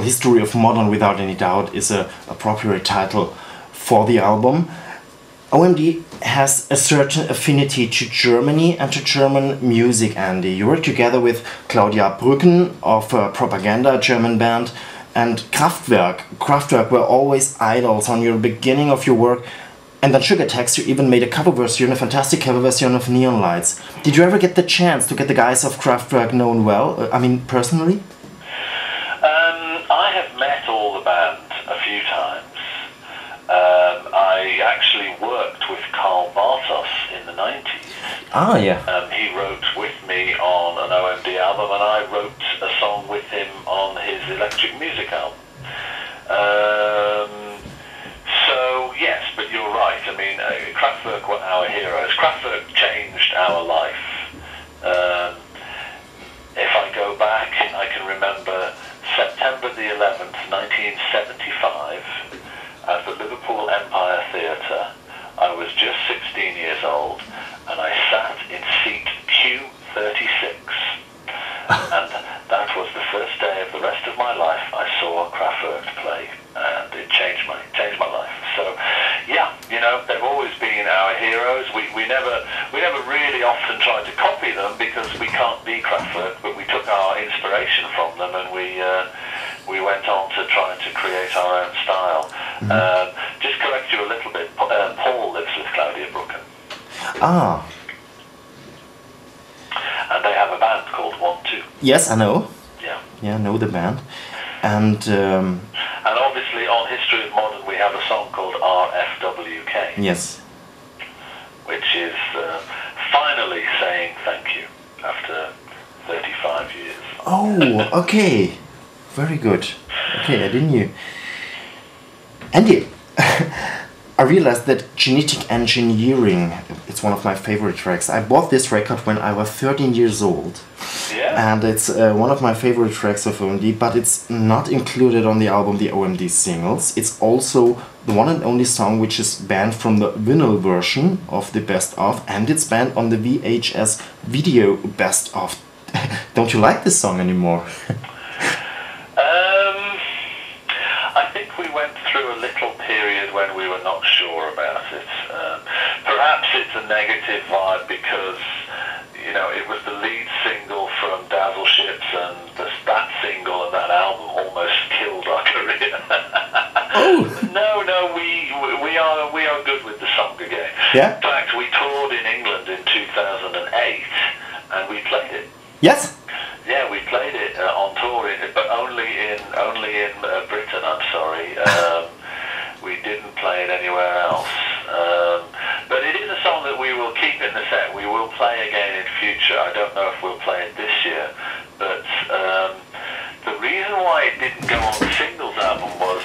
Well, History of Modern, without any doubt, is a appropriate title for the album. OMD has a certain affinity to Germany and to German music, Andy. You work together with Claudia Brücken of Propaganda, a German band, and Kraftwerk. Kraftwerk were always idols on your beginning of your work. And on Sugar Text, you even made a cover version, a fantastic cover version of Neon Lights. Did you ever get the chance to get the guys of Kraftwerk known well? I mean, personally? I have met all the band a few times. I actually worked with Karl Bartos in the 90s. Ah, yeah. He wrote with me on an OMD album, and I wrote a song with him on his Electric Music album. So, yes, but you're right. I mean, Kraftwerk were our heroes. Kraftwerk changed our life. If I go back, I can remember September the 11th, 1975, at the Liverpool Empire Theatre. I was just 16 years old, and I sat in seat Q36. And that was the first day of the rest of my life I saw Kraftwerk play, and it changed my life. So, yeah, you know, they've always been our heroes. We never really often tried to copy them because we can't be Kraftwerk, but we took our inspiration from them, and we went on to try to create our own style. Just correct you a little bit. Paul lives with Claudia Brücken. Ah. And they have a band called 1-2. Yes, I know. Yeah. Yeah, I know the band. And obviously on History of Modern we have a song called RFWK. yes. Which is finally saying thank you after 35 years. Oh, okay. Very good. Okay, I didn't knew. Andy, I realized that Genetic Engineering, it's one of my favorite tracks. I bought this record when I was 13 years old. Yeah. And it's one of my favorite tracks of OMD, but it's not included on the album, the OMD singles. It's also the one and only song which is banned from the vinyl version of the Best Of, and it's banned on the VHS video Best Of. Don't you like this song anymore? I think we went through a little period when we were not sure about it. Perhaps it's a negative vibe because, you know, it was the lead single from Dazzle Ships, and that single and that album almost killed our career. Oh. No, we are good with the song again. Yeah? In fact, we toured in England in 2008, and we played it. Yes? Yeah, we played it on tour, but only in Britain. I'm sorry, we didn't play it anywhere else. But it is a song that we will keep in the set. We will play again in future. I don't know if we'll play it this year, but the reason why it didn't go on the singles album was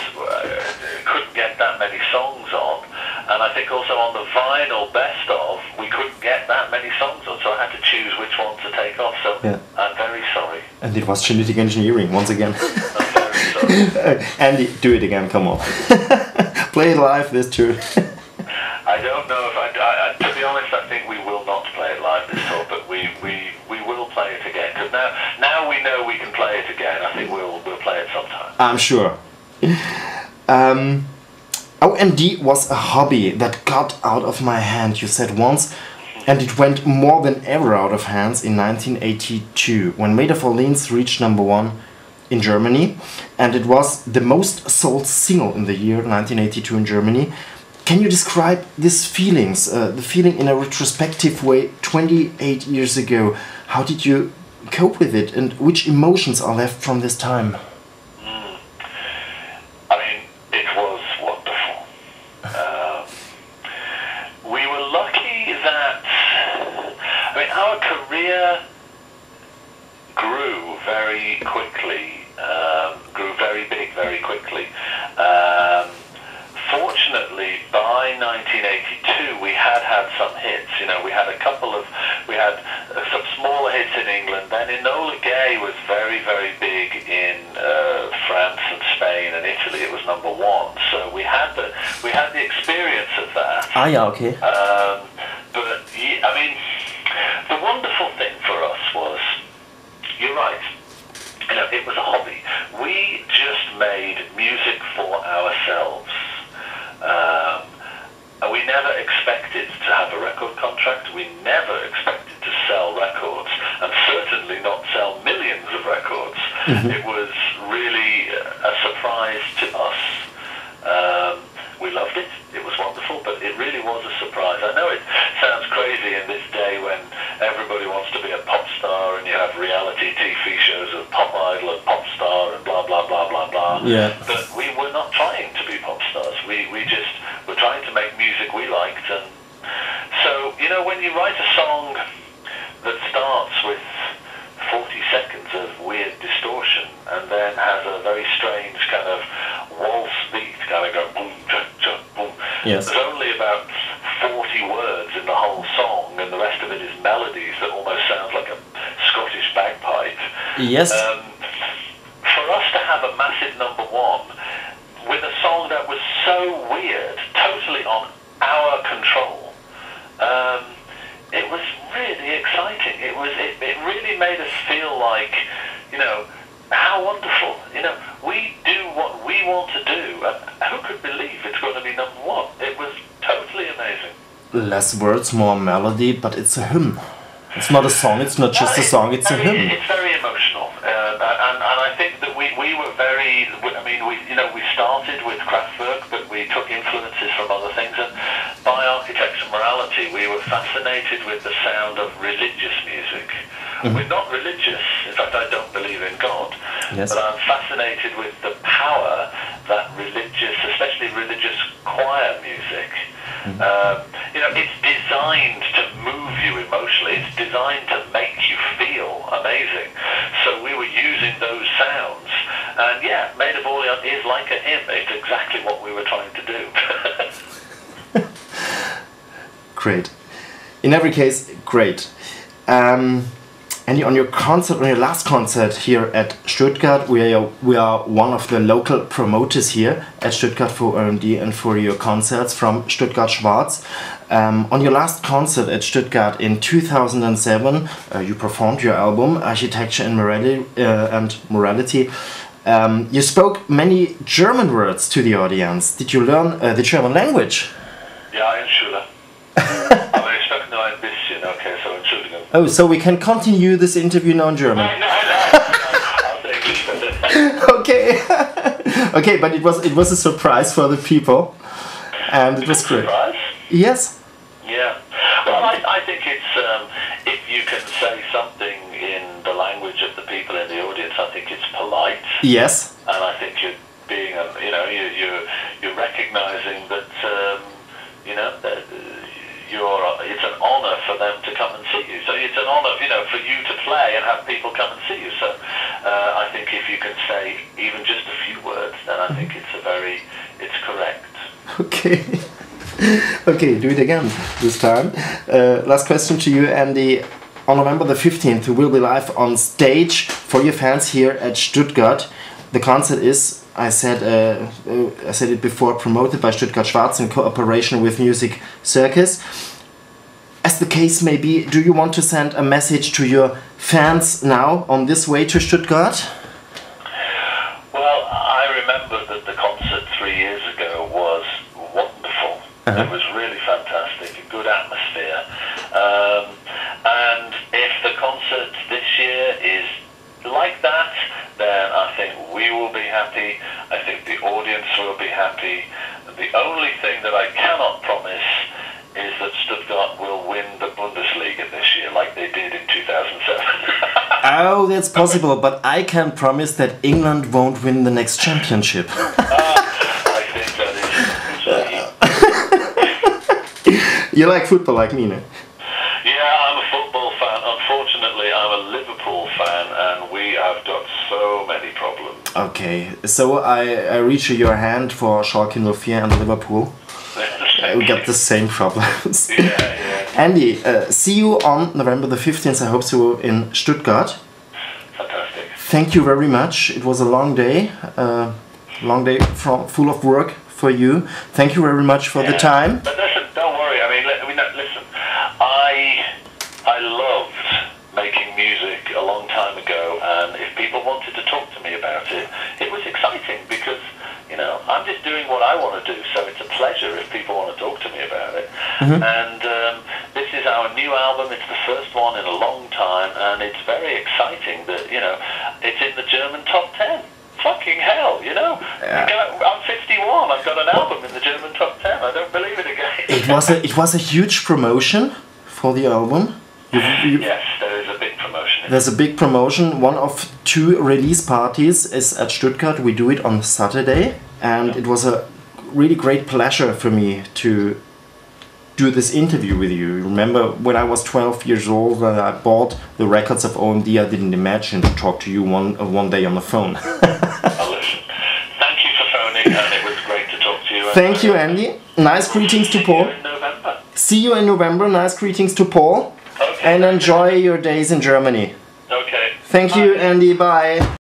couldn't get that many songs on, and I think also on the vinyl Best Of we couldn't get that many songs on, so I had to choose which one to take off. So yeah. I'm very sorry. And it was Genetic Engineering once again. I'm very sorry. Andy, do it again, come on. Play it live this tour. I don't know if to be honest, I think we will not play it live this tour, but we will play it again, because now we know we can play it again. I think we'll play it sometime. I'm sure. OMD was a hobby that got out of my hand, you said once, and it went more than ever out of hands in 1982, when Made of Orleans reached #1 in Germany, and it was the most sold single in the year 1982 in Germany. Can you describe these feelings, the feeling in a retrospective way 28 years ago? How did you cope with it, and which emotions are left from this time? I mean, it was wonderful. We were lucky that, I mean, our career grew very quickly, grew very big very quickly. Fortunately, by 1982, we had some hits. You know, we had some smaller hits in England. Then Enola Gay was very, very big in France and Spain and Italy. It was #1. So we had the experience of that. Ah, yeah, okay. But I mean, the wonderful thing for us was, you're right. You know, it was a hobby. We just made music for ourselves. And we never expected to have a record contract. We never expected to sell records, and certainly not sell millions of records. It was really a surprise to us. We loved it. It was wonderful, but it really was a surprise. I know it sounds crazy in this day when everybody wants to be a pop star and you have reality TV shows of Pop Idol and Pop Star and blah, blah, blah, blah, blah. Yeah. But we were not trying to be pop stars. We just were trying to make music we liked. And so, you know, when you write a song that starts with 40 seconds of weird distortion and then has a very strange kind of waltz beat kind of go boom, chuk, chuk, boom. Yes. There's only about 40 words in the whole song, and the rest of it is melodies that almost sounds like a Scottish bagpipe. Yes. For us to have a massive number one with a song that was so weird, totally on our control, it was really exciting. It really made us feel like, you know, how wonderful. You know, we do what we want to do, and who could believe it's going to be number one? It was totally amazing. Less words, more melody, but it's a hymn. It's not a song, it's not just a song, it's a hymn. It's very emotional, and I think that we were very, I mean, we started with Kraftwerk, but we took influences from other things, and by Architecture Morality we were fascinated with the sound of religious music. We're not religious, in fact I don't believe in God, Yes. but I'm fascinated with the power that religious, especially religious choir music, you know, it's designed to move you emotionally, it's designed to make you feel amazing. So we were using those sounds, and yeah, Maid of Orleans is like a hymn. It's exactly what we were trying to do. Great. In every case, great. And on your concert, on your last concert here at Stuttgart, we are one of the local promoters here at Stuttgart for OMD and for your concerts from Stuttgart Schwarz. On your last concert at Stuttgart in 2007, you performed your album Architecture and Morality. You spoke many German words to the audience. Did you learn the German language? Ja, in Schule. Aber ich spreche nur ein bisschen, okay, so Entschuldigung. Oh, so we can continue this interview now in German. No. I'll take it. Okay. Okay, but it was a surprise for the people, and it was great. Surprise? Yes. Yeah. Well, I think it's if you can say something in the language of the people in the audience, I think it's polite. Yes. And I think you're being, you're recognizing that, that it's an honor for them to come and see you. So it's an honor, for you to play and have people come and see you. So I think if you can say even just a few words, then I think it's correct. Okay. Okay, do it again this time. Last question to you, Andy. On November the 15th, you will be live on stage for your fans here at Stuttgart. The concert is, I said it before, promoted by Stuttgart Schwarz in cooperation with Music Circus. As the case may be, do you want to send a message to your fans now on this way to Stuttgart? Well, I remember that the concert 3 years ago was wonderful. It was really fantastic, a good atmosphere. And if the concert this year is like that, then I think we will be happy. I think the audience will be happy. The only thing that I cannot promise is that Stuttgart will win the Bundesliga this year, like they did in 2007. Oh, that's possible, but I can promise that England won't win the next championship. I think that is You like football like me, no? Yeah, I'm a football fan. Unfortunately, I'm a Liverpool fan, and we have got so many problems. Okay, so I reach your hand for Schalke 04 and Liverpool. We got the same problems. Yeah. Andy, see you on November the 15th, I hope so, in Stuttgart. Fantastic. Thank you very much. It was a long day full of work for you. Thank you very much for the time. But listen, don't worry. I mean, listen. I loved making music a long time ago, and if people wanted to talk to me about it, it was exciting. doing what I want to do, so it's a pleasure if people want to talk to me about it. And this is our new album. It's the first one in a long time, and it's very exciting that, you know, it's in the German top 10. Fucking hell, you know? I'm 51, I've got an album in the German top 10. I don't believe it again. It was a huge promotion for the album. Yes, there is a big promotion. There's a big promotion. One of 2 release parties is at Stuttgart. We do it on Saturday, and it was a really great pleasure for me to do this interview with you. Remember when I was 12 years old and I bought the records of OMD, I didn't imagine to talk to you one day on the phone. Oh, listen. Thank you for phoning, and it was great to talk to you. Thank you, Andy. Nice greetings to Paul. See you in November. See you in November. Nice greetings to Paul. Okay. And enjoy your days in Germany. Okay. Thank you, Andy. Bye.